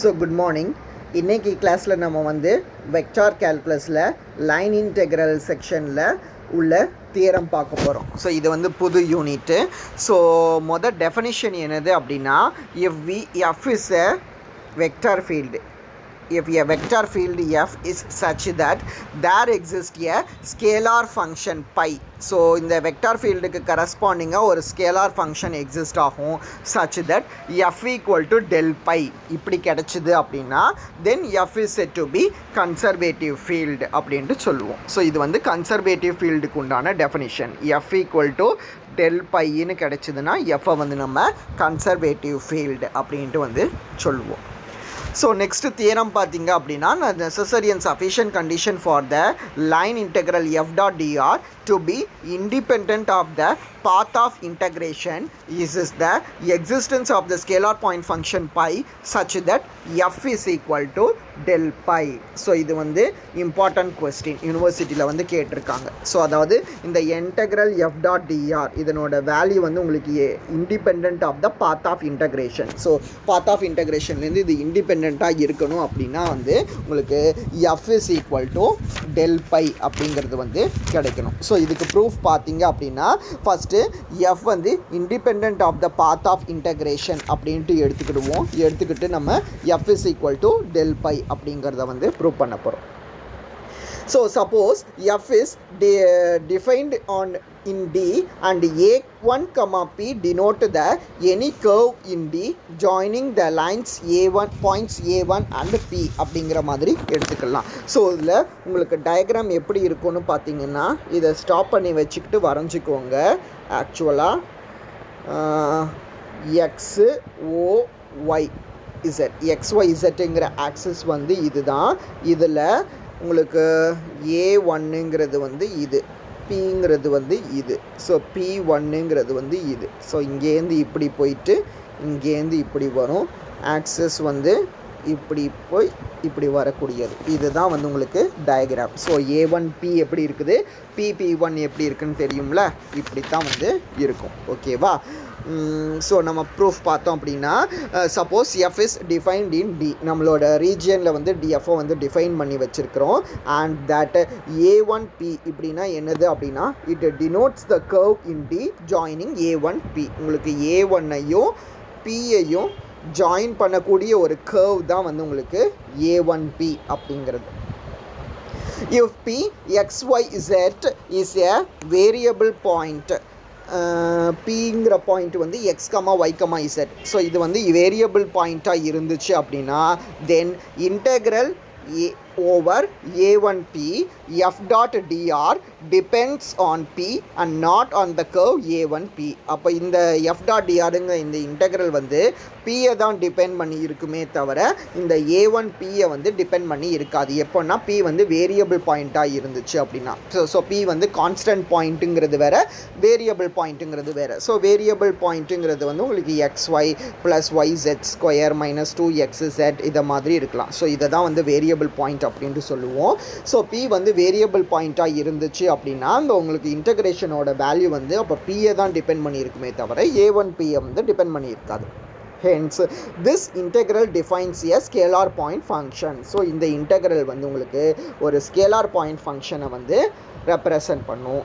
So good morning. இன்றைக்கி கிளாஸில் நம்ம வந்து வெக்டார் கேல்குலஸில் லைன் இன்டெக்ரல் செக்ஷனில் உள்ள தியரம் பார்க்க போகிறோம். ஸோ இது வந்து புது யூனிட்டு. ஸோ டெஃபனிஷன் என்னது அப்படின்னா, F is a vector field. If a vector field f is such that there exists a scalar function pi. So இந்த vector field க்கு corresponding ஒரு scalar function exist ஆகும் such that f equal to del pi இப்படி கிடைச்சது அப்படின்னா then f is said to be conservative field அப்படின்ட்டு சொல்லுவோம். So இது வந்து conservative fieldக்கு உண்டான definition. f equal to del pi ன்னு கிடைச்சதுன்னா f வந்து நம்ம conservative field அப்படின்ட்டு வந்து சொல்லுவோம். So next theorem பார்த்தீங்க அப்படின்னா, necessary and sufficient condition for the line integral f dot dr to be independent of the path of integration is the existence of the scalar point function pi such that f is equal to del pi. So இது வந்து important question யூனிவர்சிட்டியில் வந்து கேட்டிருக்காங்க. So அதாவது இந்த integral f dot dr இதனோட value வந்து உங்களுக்கு independent of the path of integration. So path of இன்டெக்ரேஷன்லேருந்து இது இண்டிபெண்ட்டாக இருக்கணும் அப்படின்னா வந்து உங்களுக்கு f is equal to del phi அப்படிங்கிறது வந்து கிடைக்கணும். ஸோ இதுக்கு ப்ரூஃப் பார்த்தீங்க அப்படின்னா, ஃபஸ்ட்டு எஃப் வந்து independent of the path of integration அப்படின்ட்டு எடுத்துக்கிட்டு நம்ம F is equal to del phi அப்படிங்கிறத வந்து ப்ரூவ் பண்ண போகிறோம். So suppose F is defined on in D and A1, P denote the any curve in D joining the lines A1 points A1 and P அப்படிங்கிற மாதிரி எடுத்துக்கலாம். So இதில் உங்களுக்கு diagram எப்படி இருக்குன்னு பார்த்தீங்கன்னா, இதை ஸ்டாப் பண்ணி வச்சுக்கிட்டு வரைஞ்சிக்கோங்க. ஆக்சுவலாக எக்ஸு ஓ ஒய் இசட் XYZங்கிற ஆக்சிஸ் வந்து இதுதான். இதில் உங்களுக்கு A1ங்கிறது வந்து இது, Pங்கிறது வந்து இது. ஸோ P1ங்கிறது வந்து இது. ஸோ இங்கேருந்து இப்படி போயிட்டு இங்கேருந்து இப்படி வரும். ஆக்சஸ் வந்து இப்படி போய் இப்படி வரக்கூடியது. இதுதான் வந்து உங்களுக்கு டயக்ராம். ஸோ A1P எப்படி இருக்குது, P1 எப்படி இருக்குன்னு தெரியும்ல, இப்படி தான் வந்து இருக்கும். ஓகேவா? ஸோ நம்ம ப்ரூஃப் பார்த்தோம் அப்படின்னா, suppose F is defined in D, நம்மளோட ரீஜியனில் வந்து டிஎஃப்ஓ வந்து டிஃபைன் பண்ணி வச்சுருக்கிறோம். அண்ட் தட் A1P இப்படின்னா என்னது அப்படின்னா, it denotes the curve in D joining A1P. உங்களுக்கு A1ஐயும் Pயையும் ஜாயின் பண்ணக்கூடிய ஒரு கர்வ் தான் வந்து உங்களுக்கு A1P அப்படிங்கிறது. If P XYZ is a variable point, Pங்கிற பாயிண்ட் வந்து x, y, z. ஸோ இது வந்து வேரியபிள் பாயிண்ட்டாக இருந்துச்சு அப்படின்னா then integral over A1P f dot dr depends on P and not on the curve A1P. அப்போ இந்த f dot drங்க இந்த இன்டெக்ரல் வந்து Pயை தான் டிபெண்ட் பண்ணி இருக்குமே தவிர இந்த A1Pயை வந்து டிபெண்ட் பண்ணி இருக்காது. எப்போன்னா P வந்து வேரியபிள் பாயிண்ட்டாக இருந்துச்சு அப்படின்னா. ஸோ P வந்து கான்ஸ்டன்ட் பாயிண்ட்டுங்கிறது வேறு, வேரியபிள் பாயிண்ட்டுங்கிறது வேறு. ஸோ வேரியபிள் பாயிண்ட்டுங்கிறது வந்து உங்களுக்கு XY plus YZ square minus 2XZ இதை மாதிரி இருக்கலாம். ஸோ இதை தான் வந்து வேரியபிள் பாயிண்ட் அப்படின்ட்டு சொல்லுவோம். ஸோ P வந்து வேரியபிள் பாயிண்ட்டாக இருந்துச்சு அப்படின்னா அந்த உங்களுக்கு இன்டெகிரேஷனோட வேல்யூ வந்து அப்போ Pயை தான் டிபெண்ட் பண்ணி இருக்குமே தவிர A1Pயை வந்து டிபெண்ட் பண்ணி இருக்காது. Hence this integral defines a scalar point function. So இந்த இன்டெக்ரல் வந்து உங்களுக்கு ஒரு ஸ்கேலார் பாயிண்ட் ஃபங்க்ஷனை வந்து ரெப்ரசன்ட் பண்ணும்.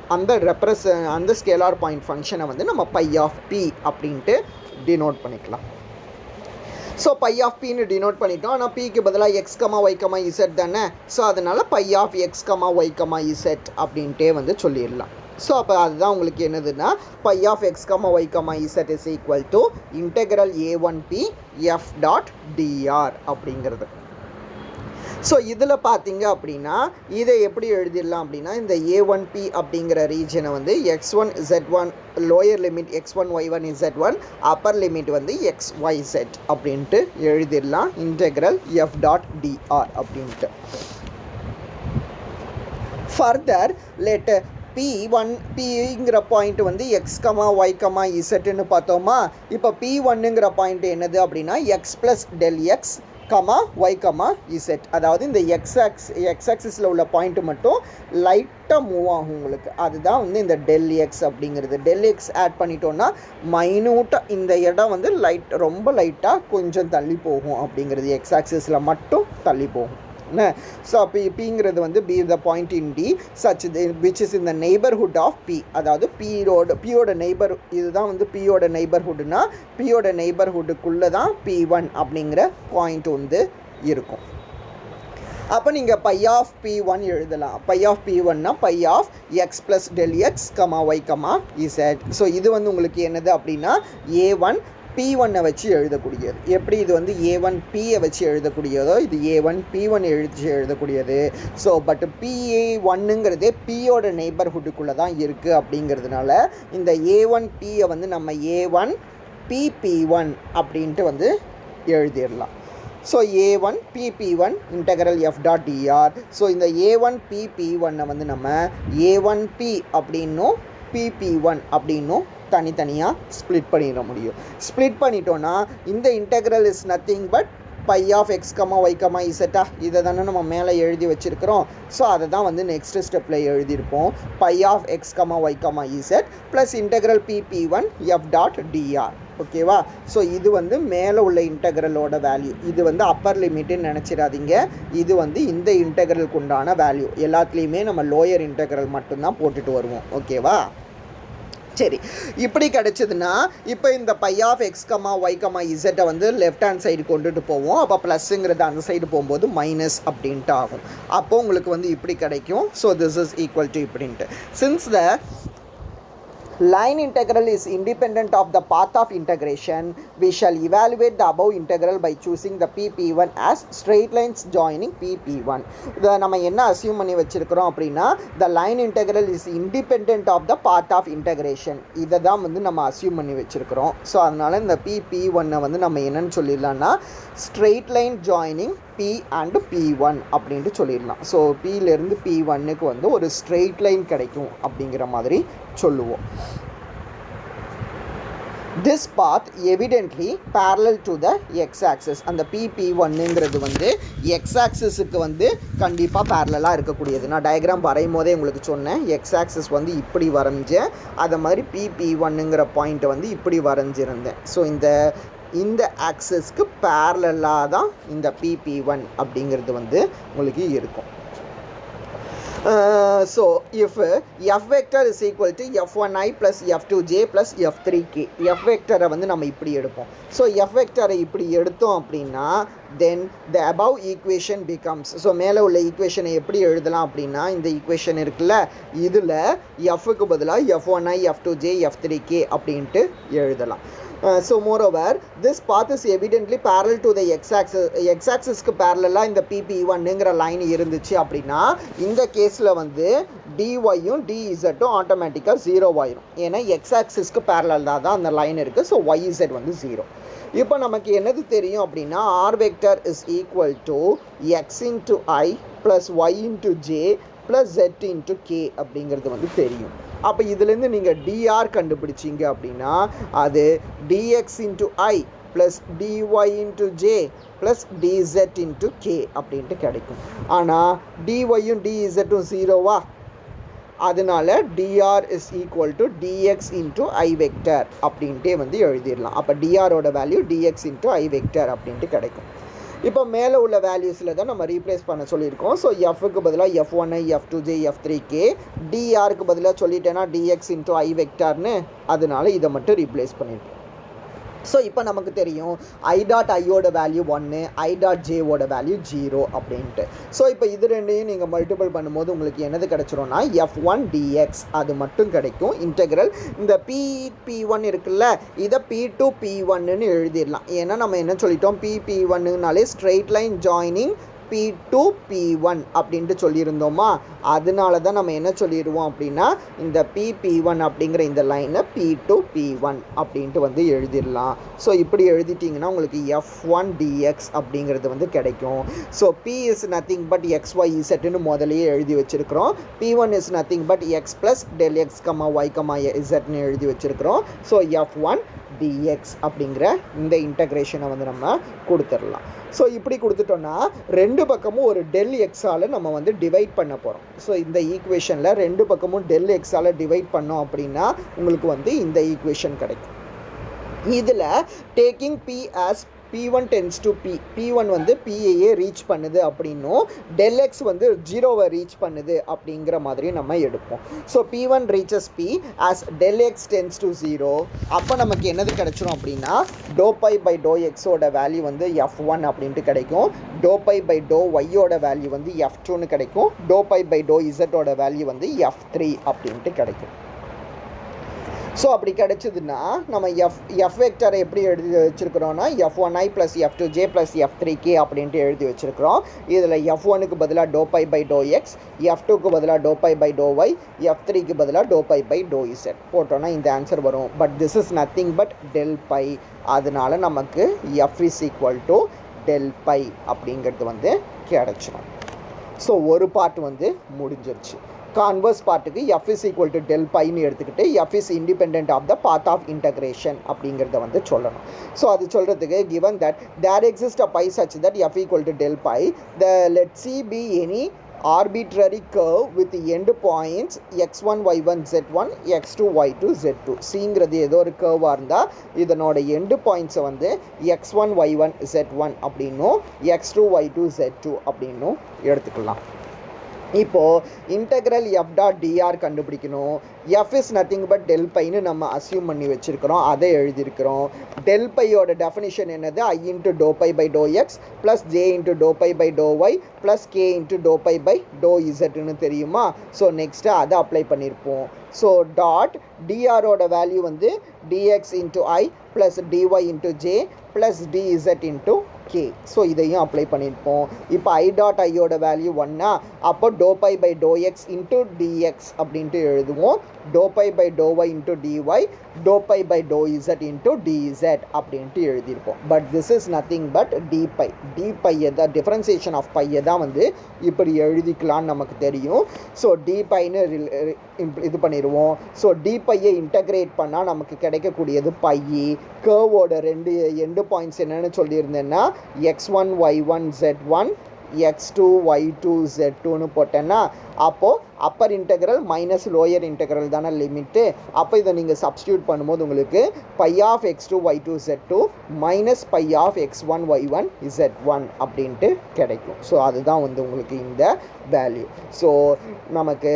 அந்த ஸ்கேலார் பாயிண்ட் ஃபங்க்ஷனை வந்து நம்ம பை ஆஃப் P அப்படின்ட்டு டினோட் பண்ணிக்கலாம். ஸோ பை ஆஃப் பின்னு டினோட் பண்ணிட்டோம். ஆனால் பிக்கு பதிலாக x, y, z தானே. ஸோ அதனால் phi of x, y, z அப்படின்ட்டே வந்து சொல்லிடலாம். ஸோ அப்போ அதுதான் உங்களுக்கு என்னதுன்னா phi of x, y, z is equal to integral A1P f dot dr அப்படிங்கிறது. ஸோ இதில் பார்த்தீங்க அப்படின்னா இதை எப்படி எழுதிடலாம் அப்படின்னா, இந்த A1P அப்படிங்கிற ரீஜனை வந்து x1 z1 lower limit x1 y1 z1 upper limit வந்து xyz அப்படின்ட்டு எழுதிடலாம். இன்டெக்ரல் f டாட் dr அப்படின்ட்டு. ஃபர்தர் லெட் P1ங்கிற பாயிண்ட் வந்து x, y, zன்னு பார்த்தோமா. இப்போ P1ங்கிற பாயிண்ட் என்னது அப்படின்னா x plus del x comma Y comma Z. அதாவது இந்த எக்ஸ் ஆக்சிஸில் உள்ள பாயிண்ட் மட்டும் லைட்டாக மூவ் ஆகும் உங்களுக்கு. அதுதான் வந்து இந்த டெல் எக்ஸ் அப்படிங்கிறது. டெல் எக்ஸ் ஆட் பண்ணிட்டோன்னா மைனூட்டாக இந்த இடம் வந்து ரொம்ப லைட்டாக கொஞ்சம் தள்ளி போகும் அப்படிங்கிறது. எக்ஸ் ஆக்சிஸில் மட்டும் தள்ளி போகும். ஸோ அப்போ பிங்கிறது வந்து P the point in D such which is in the neighbourhood of P. அதாவது பியோட நெய்பர், இதுதான் வந்து பியோட நெய்பர்ஹுட்னா பியோட நெய்பர்ஹுட்டுக்குள்ளே தான் P1 அப்படிங்கிற பாயிண்ட் வந்து இருக்கும். அப்போ நீங்கள் பை ஆஃப் P1 எழுதலாம். பை ஆஃப் P1னா phi of x plus del x comma Y comma z. So இது வந்து உங்களுக்கு என்னது அப்படின்னா A1 P1 வச்சு எழுதக்கூடியது. எப்படி இது வந்து A1 P வச்சு எழுதக்கூடியதோ இது A1 P1 எழுதக்கூடியது. ஸோ பட் PA1ங்கிறதே Pயோட நெய்பர்ஹுட்டுக்குள்ளே தான் இருக்குது அப்படிங்கிறதுனால இந்த A1 Pயை வந்து நம்ம A1 PP1 அப்படின்ட்டு வந்து எழுதிடலாம். So A1 PP1 integral F dot dr. So இந்த A1 PP1 வந்து நம்ம A1 P அப்படின்னும் PP1 அப்படின்னும் தனித்தனியாக ஸ்ப்ளிட் பண்ணிட முடியும். ஸ்ப்ளிட் பண்ணிட்டோன்னா இந்த integral is nothing but phi of X comma Y comma இசட்டா. இதை தானே நம்ம மேலே எழுதி வச்சுருக்கிறோம். ஸோ அதை தான் வந்து நெக்ஸ்ட் ஸ்டெப்பில் எழுதியிருப்போம். Phi of X comma Y comma z plus integral PP1 f dot dr. ஓகேவா? ஸோ இது வந்து மேலே உள்ள இன்டெக்ரலோட வேல்யூ. இது வந்து அப்பர் லிமிட்டுன்னு நினச்சிடாதீங்க. இது வந்து இந்த இன்டெக்ரலுக்கு உண்டான வேல்யூ. எல்லாத்துலேயுமே நம்ம லோயர் இன்டெக்ரல் மட்டும்தான் போட்டுட்டு வருவோம். ஓகேவா? சரி, இப்படி கிடச்சிதுன்னா இப்போ இந்த phi of X comma Y comma இசட்டை வந்து லெஃப்ட் ஹேண்ட் சைடு கொண்டுட்டு போவோம். அப்போ ப்ளஸ்ஸுங்கிறது அந்த சைடு போகும்போது மைனஸ் அப்படின்ட்டு ஆகும். அப்போது உங்களுக்கு வந்து இப்படி கிடைக்கும். So this is equal to இப்படின்ட்டு. Since the line integral is independent of the path of integration, we shall evaluate the above integral by choosing the PP1 as straight lines joining PP1. இதை நம்ம என்ன assume பண்ணி வச்சுருக்கிறோம் அப்படின்னா the line integral is independent of the path of integration. இதை தான் வந்து நம்ம அசியூம் பண்ணி வச்சுருக்கிறோம். ஸோ அதனால் இந்த PP1 வந்து நம்ம என்னன்னு சொல்லிடலாம்னா straight line joining P and P1 அப்படின்ட்டு சொல்லிடலாம். ஸோ Pலேருந்து P1க்கு வந்து ஒரு ஸ்ட்ரெயிட் லைன் கிடைக்கும் அப்படிங்கிற மாதிரி சொல்லுவோம். This path evidently parallel to the x-axis. அந்த PP1ங்கிறது வந்து x-axisக்கு வந்து கண்டிப்பாக பேரலாக இருக்கக்கூடியது. நான் டயக்ராம் வரையும் போதே உங்களுக்கு சொன்னேன். x-axis வந்து இப்படி வரைஞ்சேன். அதை மாதிரி PP1ங்கிற பாயிண்ட்டை வந்து இப்படி வரைஞ்சிருந்தேன். ஸோ இந்த ஆக்சஸ்க்கு பேரலாக தான் இந்த PP1 அப்படிங்கிறது வந்து உங்களுக்கு இருக்கும். So if f vector is equal to f1i plus f2j plus f3k, f vector வந்து நம்ம இப்படி எடுப்போம். ஸோ f vector இப்படி எடுத்தோம் அப்படின்னா then the above equation becomes, so மேலே உள்ள ஈக்குவேஷனை எப்படி எழுதலாம் அப்படின்னா இந்த ஈக்குவேஷன் இருக்குல்ல, இதில் fக்கு பதிலாக f1i f2j f3k அப்படின்ட்டு எழுதலாம். So moreover this path is evidently parallel to the x-axisக்கு parallel இந்த PP1ங்கிற லைன் இருந்துச்சு அப்படின்னா இந்த கேஸில் வந்து dyயும் dzம் ஆட்டோமேட்டிக்காக 0 ஆயிரும். ஏன்னா x-axisக்கு parallel தான் அந்த லைன் இருக்குது. ஸோ yz வந்து 0. இப்போ நமக்கு என்னது தெரியும் அப்படின்னா r vector is equal to x into I plus y into j plus z into k அப்படிங்கிறது வந்து தெரியும். அப்போ இதுலேருந்து நீங்கள் dr கண்டுபிடிச்சிங்க அப்படின்னா அது dx into I plus dy into j plus dz into k அப்படின்ட்டு கிடைக்கும். ஆனால் dyயும் dzம் 0வா, அதனால dr is equal to dx into I vector அப்படின்ட்டே வந்து எழுதிடலாம். அப்போ dr value dx into I vector அப்படின்ட்டு கிடைக்கும். இப்போ மேலே உள்ள வேல்யூஸில் தான் நம்ம ரீப்ளேஸ் பண்ண சொல்லியிருக்கோம். ஸோ எஃப்க்கு பதிலாக f1i f2j f3k, drக்கு பதிலாக சொல்லிட்டேன்னா dx into I vectorன்னு, அதனால இதை மட்டும் ரீப்ளேஸ் பண்ணியிருக்கோம். ஸோ இப்போ நமக்கு தெரியும் I டாட் ஐயோட வேல்யூ 1, I டாட் ஜேவோட வேல்யூ 0 அப்படின்ட்டு. ஸோ இப்போ இது ரெண்டையும் நீங்கள் மல்டிபிள் பண்ணும்போது உங்களுக்கு என்னது கிடச்சிரும்னா f1 dx அது மட்டும் கிடைக்கும். இன்டெக்ரல் இந்த PP1 இருக்குல்ல, இதை P2 P1ன்னு எழுதிடலாம். ஏன்னா நம்ம என்ன சொல்லிட்டோம், PP1னாலே straight line joining P2 P1 அப்படின்ட்டு சொல்லியிருந்தோமா, அதனால தான் நம்ம என்ன சொல்லிடுவோம் அப்படின்னா இந்த PP1 அப்படிங்கிற இந்த லைனை P2 P1 அப்படின்ட்டு வந்து எழுதிடலாம். ஸோ இப்படி எழுதிட்டிங்கன்னா உங்களுக்கு f1 dx அப்படிங்கிறது வந்து கிடைக்கும். So P is nothing but xy zன்னு முதலையே எழுதி வச்சுருக்கிறோம். P1 is nothing but x plus del x comma Y comma zன்னு எழுதி வச்சுருக்கிறோம். ஸோ f1 dx அப்படிங்கிற இந்த இன்டகிரேஷனை வந்து நம்ம கொடுத்துடலாம். ஸோ இப்படி கொடுத்துட்டோன்னா ரெண்டு பக்கமும் ஒரு டெல் எக்ஸால் நம்ம வந்து டிவைட் பண்ண போகிறோம். ஸோ இந்த ஈக்குவேஷனில் ரெண்டு பக்கமும் டெல் எக்ஸால் டிவைட் பண்ணோம் அப்படின்னா உங்களுக்கு வந்து இந்த ஈக்குவேஷன் கிடைக்கும். இதில் taking p as p1 tends to p1 வந்து pஐயே ரீச் பண்ணுது அப்படின்னும் del x வந்து 0வை ரீச் பண்ணுது அப்படிங்கிற மாதிரி நம்ம எடுப்போம். So p1 reaches p as del x tends to 0. அப்போ நமக்கு என்னது கிடைச்சிரும் அப்படின்னா dou pi by dou xோட வேல்யூ வந்து f1 அப்படின்ட்டு கிடைக்கும். dou pi by dou yயோட வேல்யூ வந்து f2ன்னு கிடைக்கும். dou pi by dou zோட வேல்யூ வந்து f3 அப்படின்ட்டு கிடைக்கும். ஸோ அப்படி கிடச்சிதுன்னா நம்ம எஃப் வெக்டரை எப்படி எழுதி வச்சுருக்கிறோன்னா f1i + f2j + f3k அப்படின்ட்டு எழுதி வச்சுருக்கிறோம். இதில் f1க்கு பதிலாக dou pi by dou x, f2க்கு பதிலாக dou pi by dou y, f3க்கு பதிலாக dou pi by dou z போட்டோன்னா இந்த ஆன்சர் வரும். But this is nothing but del pi. அதனால நமக்கு f = del pi அப்படிங்கிறது வந்து கிடச்சிடும். ஸோ ஒரு பார்ட் வந்து முடிஞ்சிருச்சு. கான்வர்ஸ் பார்ட்டுக்கு f = del piன்னு எடுத்துக்கிட்டு f is independent of the path of integration அப்படிங்கிறத வந்து சொல்லணும். ஸோ அது சொல்கிறதுக்கு given that there exists a pi such that f = del pi, the let c be any arbitrary curve with end points x1 y1 z1 x2 y2 z2. சிங்கிறது ஏதோ ஒரு கர்வாக இருந்தால் இதனோட end பாயிண்ட்ஸை வந்து x1 y1 z1 அப்படின்னும் x2 y2 z2 அப்படின்னும் எடுத்துக்கலாம். இப்போது இன்டெக்ரல் f டாட் dr கண்டுபிடிக்கணும். f is nothing but del piன்னு நம்ம அசியூம் பண்ணி வச்சுருக்கிறோம், அதை எழுதியிருக்கிறோம். del piயோட டெஃபினிஷன் என்னது? i into dou pi by dou x plus j into dou pi by dou y plus k into dou pi by dou zன்னு தெரியுமா? So next அதை apply பண்ணியிருப்போம். So dot drஓட value வந்து dx into i plus dy into j plus dz into k. So இதையும் apply பண்ணியிருப்போம். இப்போ i dot ஐயோட value 1, அப்போ dou pi by dou x into dx அப்படின்ட்டு எழுதுவோம். dou pi by dou y into dy, dou pi by dou z into dz அப்படின்ட்டு எழுதியிருப்போம். But this is nothing but d pi. d pi தான் differentiation of பையை தான் வந்து இப்படி எழுதிக்கலான்னு நமக்கு தெரியும். ஸோ d piன்னு இது பண்ணிடுவோம். ஸோ d piயை இன்டகிரேட் பண்ணால் நமக்கு கிடைக்கக்கூடியது பை. கர்வோட ரெண்டு எண்டு பாயிண்ட்ஸ் என்னென்னு சொல்லியிருந்தேன்னா x1 y1 z1 x2 y2 z2ன்னு போட்டேன்னா அப்போது upper integral minus lower integral தானே லிமிட்டு. அப்போ இதை நீங்கள் சப்ஸ்டியூட் பண்ணும்போது உங்களுக்கு phi of x2 y2 z2 minus phi of x1 y1 z1 அப்படின்ட்டு கிடைக்கும். ஸோ அதுதான் வந்து உங்களுக்கு இந்த வேல்யூ. ஸோ நமக்கு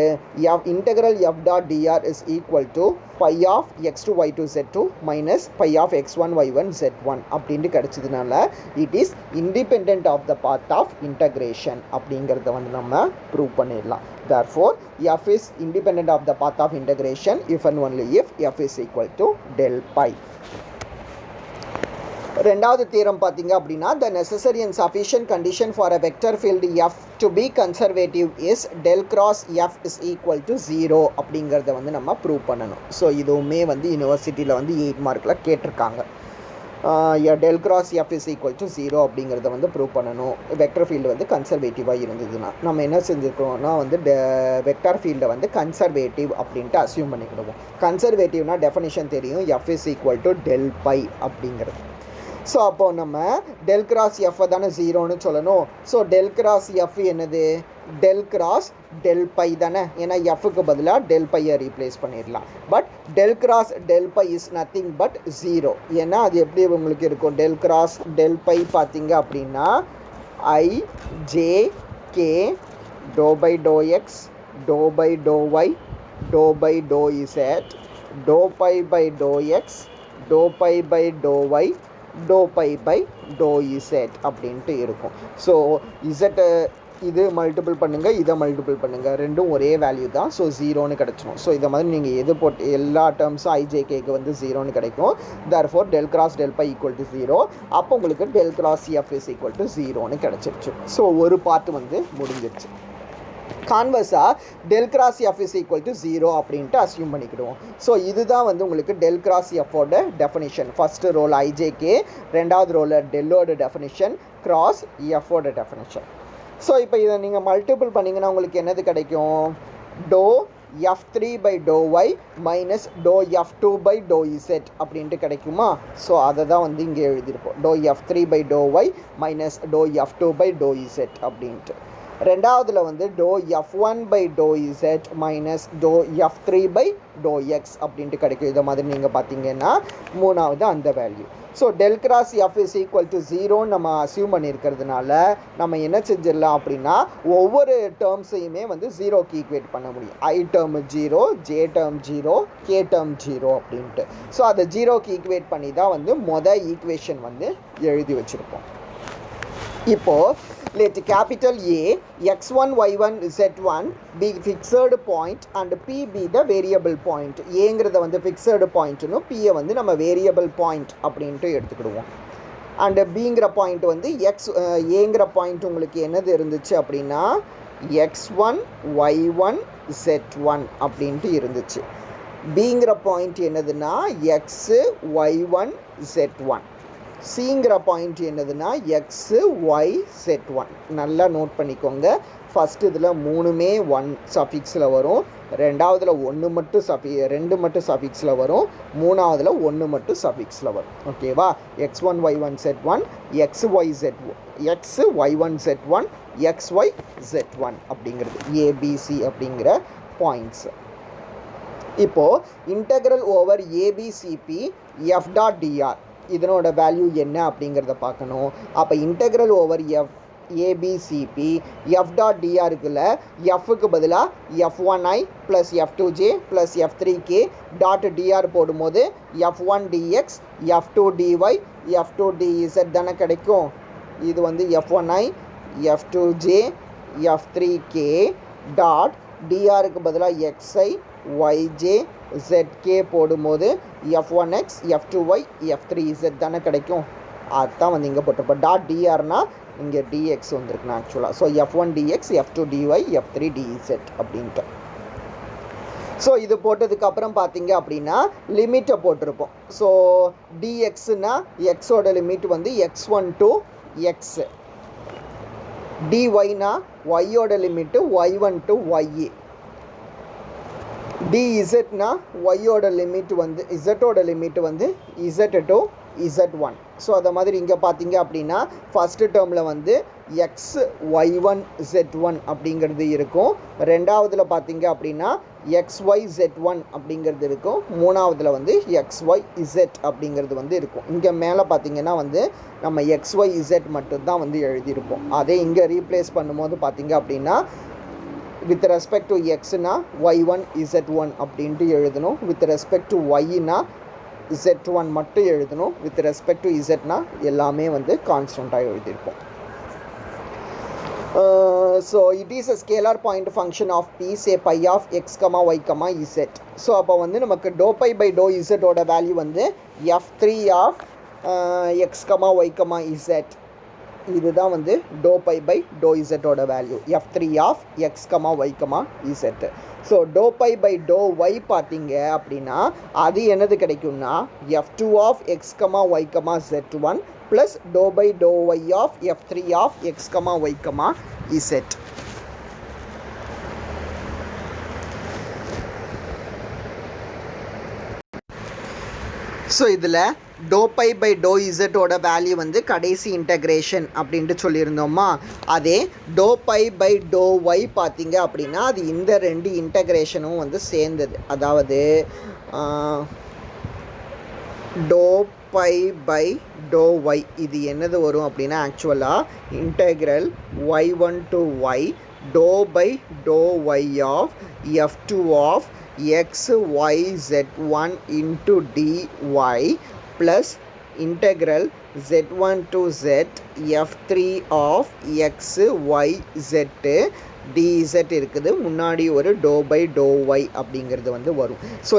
integral f dot dr is equal to phi of x2 y2 z2 minus phi of x1 y1 z1 அப்படின்ட்டு கிடச்சதுனால it is independent of the path of integration அப்படிங்கிறத வந்து நம்ம ப்ரூவ் பண்ணிடலாம். Therefore, f is independent of the path of integration if and only if f is equal to del pi. ரெண்டாவது theorem பார்த்தீங்க அப்படின்னா the necessary and sufficient condition for a vector field f to be conservative is del cross f is equal to 0 அப்படிங்கிறத வந்து நம்ம prove பண்ணணும். So இதுவுமே வந்து யூனிவர்சிட்டியில் வந்து 8 மார்க்கில் கேட்டிருக்காங்க. del cross f is equal to 0 அப்படிங்கிறத வந்து ப்ரூவ் பண்ணணும். வெக்டர் ஃபீல்டு வந்து கன்சர்வேட்டிவாக இருந்ததுன்னா நம்ம என்ன செஞ்சுருக்கோம்னா வந்து வெக்டர் ஃபீல்டை வந்து கன்சர்வேட்டிவ் அப்படின்ட்டு அசியூம் பண்ணிக்கிடுவோம். கன்சர்வேட்டிவ்னா டெஃபினிஷன் தெரியும், f is equal to del pi அப்படிங்கிறது. ஸோ அப்போது நம்ம del cross f தானே 0ன்னு சொல்லணும். ஸோ del cross f என்னது? del cross del pi தானே, ஏன்னா எஃப்க்கு பதிலாக del piயை ரீப்ளேஸ் பண்ணிடலாம். But del cross del pi is nothing but 0. ஏன்னா அது எப்படி உங்களுக்கு இருக்கும்? del cross del pi பார்த்தீங்க அப்படின்னா i j k dou by dou x dou by dou y dou by dou z dou pi by dou x dou pi by dou y dou pi by dou z அப்படின்ட்டு இருக்கும். So z இது multiple பண்ணுங்கள், இதை multiple பண்ணுங்கள், ரெண்டும் ஒரே value தான். So 0ன்னு கிடச்சிடும். ஸோ இதை மாதிரி நீங்கள் எது போட்டு எல்லா டேர்ம்ஸும் ஐஜேகேக்கு வந்து 0ன்னு கிடைக்கும். therefore del cross del pi equal to 0. அப்போ உங்களுக்கு del cross f is equal to 0ன்னு கிடச்சிருச்சு. ஸோ ஒரு பார்ட் வந்து முடிஞ்சிருச்சு. கான்வர்ஸாக del cross f is equal to 0 அப்படின்ட்டு அசியூம் பண்ணிக்கிடுவோம். ஸோ இதுதான் வந்து உங்களுக்கு del cross fோட டெஃபினிஷன். ஃபஸ்ட்டு ரோல் ஐஜேகே, ரெண்டாவது ரோலில் டெல்லோட டெஃபினிஷன், கிராஸ் எஃபோட டெஃபினிஷன். ஸோ இப்போ இதை நீங்கள் மல்டிபிள் பண்ணிங்கன்னா உங்களுக்கு என்னது கிடைக்கும்? டோ f3 by dou y minus dou f2 by dou z அப்படின்ட்டு கிடைக்குமா? ஸோ அதை தான் வந்து இங்கே எழுதியிருப்போம். dou f3 by dou y minus dou f2 by dou z அப்படின்ட்டு. ரெண்டாவதுல வந்து dou f1 by dou z minus dou f3 by dou x அப்படின்ட்டு கிடைக்கும். இதை மாதிரி நீங்கள் பார்த்தீங்கன்னா மூணாவது அந்த value. So del cross F is equal to 0 நம்ம அசியூம் பண்ணியிருக்கிறதுனால நம்ம என்ன செஞ்சிடலாம் அப்படின்னா ஒவ்வொரு டேர்ம்ஸையுமே வந்து ஜீரோக்கு ஈக்குவேட் பண்ண முடியும். I term 0, j term 0, k term 0 அப்படின்ட்டு. ஸோ அதை ஜீரோக்கு ஈக்குவேட் பண்ணி தான் வந்து ஈக்குவேஷன் வந்து எழுதி வச்சுருப்போம். இப்போது let capital A x1 y1 z1 be fixed point and p be the variable point. ஏங்கிறத வந்து fixed pointனு p வந்து நம்ம variable point அப்படின்ட்டு எடுத்துக்கிடுவோம். அண்ட் பிங்கிற பாயிண்ட் வந்து ஏங்கிற பாயிண்ட் உங்களுக்கு என்னது இருந்துச்சு அப்படின்னா x1 y1 z1 அப்படின்ட்டு இருந்துச்சு. பிங்கிற பாயிண்ட் என்னதுன்னா x y1 z1. சிங்கிற பாயிண்ட் என்னதுன்னா எக்ஸு ஒய் z1. நல்லா நோட் பண்ணிக்கோங்க. ஃபஸ்ட்டு இதில் மூணுமே 1 சஃபிக்ஸில் வரும், ரெண்டாவதில் 1 மட்டும் 2 மட்டும் சஃபிக்ஸில் வரும், மூணாவதில் 1 மட்டும் சஃபிக்ஸில் வரும். ஓகேவா? x1 y1 z1, xy y1 z1, xy z1 அப்படிங்கிறது ஏபிசி அப்படிங்கிற பாயிண்ட்ஸ். இப்போது integral over ABCP f dot dr இதனோட வேல்யூ என்ன அப்படிங்கிறத பார்க்கணும். அப்போ integral over ABCP f dot dr இருக்குல்ல, எஃப்க்கு பதிலாக f1i plus f2j plus f3k dot TR போடும்போது f1 dx f2 dy f2 dz தானே கிடைக்கும். இது வந்து f1i f2j f3k டாட் டிஆருக்கு பதிலாக xi yj zk போடும்போது f1x f2y f3z தானே கிடைக்கும். அதுதான் வந்து இங்கே போட்டிருப்போம். டாட் டிஆர்னா இங்கே dx வந்துருக்குண்ணா ஆக்சுவலாக. So f1 dx f2 dy f3 dz அப்படின்ட்டு. ஸோ இது போட்டதுக்கப்புறம் பார்த்தீங்க அப்படின்னா லிமிட்டை போட்டிருப்போம். ஸோ dxனா எக்ஸோட லிமிட் வந்து x1 to x, dyனா yயோட லிமிட்டு y1 to y, dzனா yயோட லிமிட் வந்து zோட லிமிட் வந்து z to z1. ஸோ அதை மாதிரி இங்கே பார்த்தீங்க அப்படின்னா ஃபஸ்ட்டு டேர்மில் வந்து எக்ஸ் ஒய்1 z1 அப்படிங்கிறது இருக்கும், ரெண்டாவதில் பார்த்தீங்க அப்படின்னா xy z1 அப்படிங்கிறது இருக்கும், மூணாவதில் வந்து xy z அப்படிங்கிறது வந்து இருக்கும். இங்கே மேலே பார்த்தீங்கன்னா வந்து நம்ம xy z மட்டும்தான் வந்து எழுதியிருப்போம். அதே இங்கே ரீப்ளேஸ் பண்ணும்போது பார்த்தீங்க அப்படின்னா with respect to எக்ஸ்னா y1 z1 அப்படின்ட்டு எழுதணும், வித் ரெஸ்பெக்ட் டு ஒய்னா z1 மட்டும் எழுதணும், வித் ரெஸ்பெக்ட் டு zனா எல்லாமே வந்து கான்ஸ்டண்ட்டாக எழுதியிருப்போம். So it is a scalar point function of p say phi of X comma Y comma z. So அப்போ வந்து நமக்கு டோ பை பை டோ இசட்டோட வேல்யூ வந்து f3 of X comma Y comma z. இதுதான் வந்து டோ பை பை டோ இசட்டோட value f3 of X comma Y comma z. So do phi by to y பார்த்தீங்க அப்படின்னா அது என்னது கிடைக்கும்னா f2 of X comma Y comma z1 plus do by to Y of f3 of X comma Y comma z. So இதில் do phi by do இசட்டோட value வந்து கடைசி integration அப்படின்ட்டு சொல்லியிருந்தோமா, அதே do phi by to y பார்த்தீங்க அப்படின்னா அது இந்த ரெண்டு இன்டகிரேஷனும் வந்து சேர்ந்தது. அதாவது do phi by to y இது என்னது வரும் அப்படின்னா ஆக்சுவலாக integral y1 to y do by to Y of f2 of x y z1 into dy plus integral z1 to z f3 of x y z dz இருக்குது, முன்னாடி ஒரு to by to Y அப்படிங்கிறது வந்து வரும். So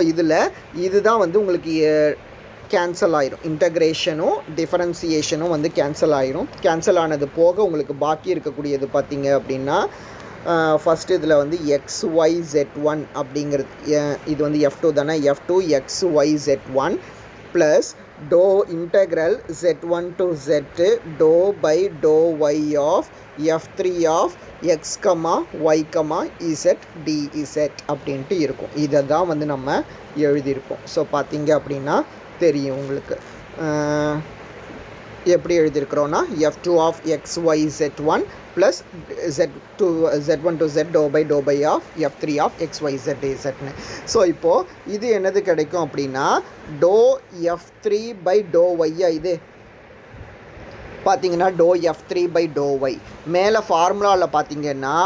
இதுதான் வந்து உங்களுக்கு cancel ஆயிரும், இன்டகிரேஷனும் டிஃபரன்சியேஷனும் வந்து கேன்சல் ஆயிரும். கேன்சல் ஆனது போக உங்களுக்கு பாக்கி இருக்கக்கூடியது பார்த்தீங்க அப்படின்னா ஃபஸ்ட்டு இதில் வந்து xy z1 அப்படிங்கிறது இது வந்து f2 தானே, f2 xy z1 plus doh integral z1 to z doh by to Y of f3 of X comma Y comma Z dz அப்படின்ட்டு இருக்கும். இதை தான் வந்து நம்ம எழுதியிருக்கோம். ஸோ பார்த்தீங்க அப்படின்னா தெரியும் உங்களுக்கு எப்படி எழுதியிருக்கிறோன்னா f2 of X Y z1 plus z1 to z doh by of f3 of X Y z dz. So இப்போது இது என்னது கிடைக்கும் அப்படின்னா டோ f3 பை டோ ஒய்யா இது பார்த்தீங்கன்னா doh f3 by to Y. மேலே ஃபார்முலாவில் பார்த்தீங்கன்னா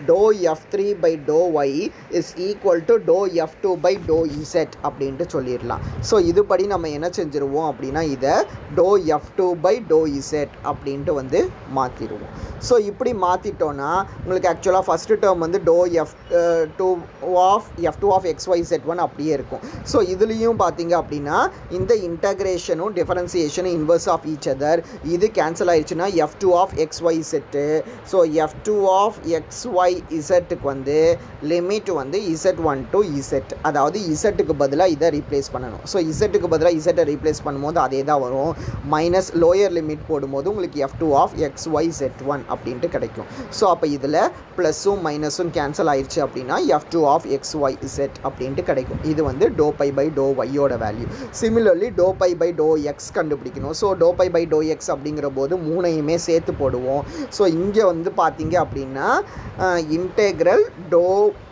doh f3 by to Y is equal to doh f2 by to Z அப்படின்ட்டு சொல்லிடலாம். ஸோ இதுபடி நம்ம என்ன செஞ்சுருவோம் அப்படின்னா இதை to f2 by to Z அப்படின்ட்டு வந்து மாற்றிடுவோம். ஸோ இப்படி மாற்றிட்டோன்னா உங்களுக்கு ஆக்சுவலாக ஃபஸ்ட்டு டேர்ம் வந்து do f2 of X Y z1 அப்படியே இருக்கும். ஸோ இதுலேயும் பார்த்தீங்க அப்படின்னா இந்த இன்டகிரேஷனும் டிஃபரன்சியேஷனும் இன்வர்ஸ் ஆஃப் ஈச் அதர். இது கேன்சல் ஆயிடுச்சுன்னா f2 of X y set. So f2 of X y இசட்டுக்கு வந்து லிமிட் வந்து z1 to z, அதாவது இசட்டுக்கு பதிலாக இதை ரீப்ளேஸ் பண்ணணும். ஸோ இசட்டுக்கு பதிலாக இசட்டை ரீப்ளேஸ் பண்ணும்போது அதே தான் வரும். மைனஸ் லோயர் லிமிட் போடும்போது உங்களுக்கு f2 of X Y z1 அப்படின்ட்டு கிடைக்கும். ஸோ அப்போ இதில் ப்ளஸ்ஸும் மைனஸும் கேன்சல் ஆயிடுச்சு அப்படின்னா f2 of X Y z அப்படின்ட்டு கிடைக்கும். இது வந்து டோ பை பை டோ ஒய்யோட value. Similarly do phi by do x கண்டுபிடிக்கணும். So do phi by do x அப்படிங்கிற போது மூணையுமே சேர்த்து போடுவோம். ஸோ இங்கே வந்து பார்த்தீங்க அப்படின்னா integral do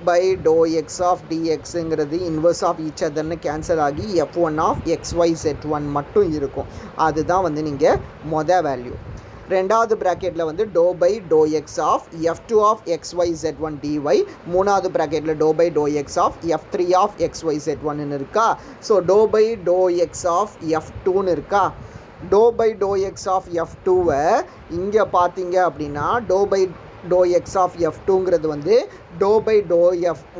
by do x of டிஎக்ஸுங்கிறது இன்வர்ஸ் ஆஃப் ஈச் அதர்னு கேன்சல் ஆகி f1 of X Y z1 மட்டும் இருக்கும். அதுதான் வந்து நீங்கள் மொதல் வேல்யூ. ரெண்டாவது ப்ராக்கெட்டில் வந்து do by do x of f2 of X Y z1 dy. மூணாவது ப்ராக்கெட்டில் do by do x of f3 of X y z1ன்னு இருக்கா. So do by do x of f2ன்னு இருக்கா. Do by do x of f2வை இங்கே பார்த்தீங்க அப்படின்னா do by do x of f2ங்கிறது வந்து do by to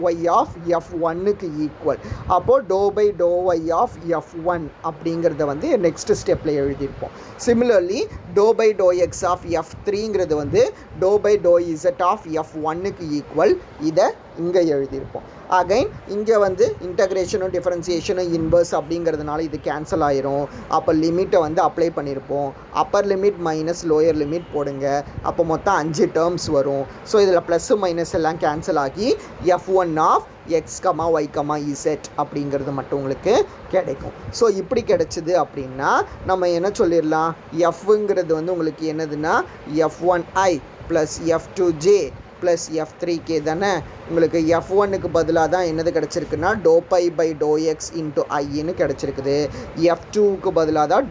Y of f1க்கு ஈக்குவல். அப்போது do by to Y of f1 அப்படிங்கிறத வந்து நெக்ஸ்ட் ஸ்டெப்பில் எழுதியிருப்போம். Similarly do by do x of f3ங்கிறது வந்து do by to z of f1க்கு ஈக்குவல். இதை இங்கே எழுதியிருப்போம். அகைன் இங்கே வந்து இன்டகிரேஷனும் டிஃபரன்சியேஷனும் இன்வர்ஸ் அப்படிங்கிறதுனால இது கேன்சல் ஆயிரும். அப்போ லிமிட்டை வந்து அப்ளை பண்ணியிருப்போம். Upper limit minus lower limit போடுங்க. அப்போ மொத்தம் 5 டேர்ம்ஸ் வரும். ஸோ இதில் ப்ளஸ்ஸு மைனஸ் எல்லாம் கேன்சல் ஆகி f1 of X comma Y comma Z அப்படிங்கிறது மட்டும் உங்களுக்கு கிடைக்கும். ஸோ இப்படி கிடைச்சிது அப்படின்னா நம்ம என்ன சொல்லிடலாம், எஃப்ங்கிறது வந்து உங்களுக்கு என்னதுன்னா f1i plus f2j plus f3k தானே. உங்களுக்கு f1க்கு பதிலாக தான் என்னது கிடச்சிருக்குன்னா do phi by do x into ஐன்னு கிடச்சிருக்குது. f2க்கு பதிலாக தான்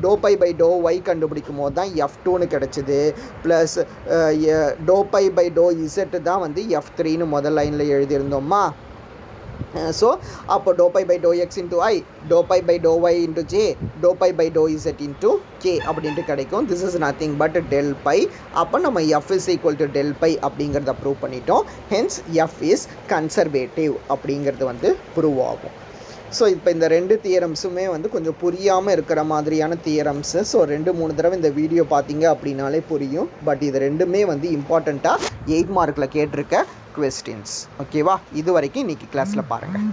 do phi by to y கண்டுபிடிக்கும் போது தான் f2ன்னு கிடச்சிது. Plus do phi by do z தான் வந்து f3ன்னு முதல் லைனில் எழுதியிருந்தோம்மா. ஸோ அப்போ do phi by do x into i, do phi by to y into j, do phi by to z into k அப்படின்ட்டு கிடைக்கும். This is nothing but del phi. அப்போ நம்ம F is equal to del phi அப்படிங்கிறத prove பண்ணிட்டோம். Hence F is conservative அப்படிங்கிறது வந்து prove ஆகும். So இப்போ இந்த 2 தியரம்ஸுமே வந்து கொஞ்சம் புரியாமல் இருக்கிற மாதிரியான தியரம்ஸு. ஸோ 2-3 தடவை இந்த வீடியோ பார்த்தீங்க அப்படின்னாலே புரியும். பட் இது ரெண்டுமே வந்து இம்பார்ட்டண்ட்டாக 8 மார்க்கில் கேட்டிருக்க கொஸ்டின்ஸ். ஓகேவா? இது வரைக்கும் இன்றைக்கி கிளாஸில் பாருங்கள்.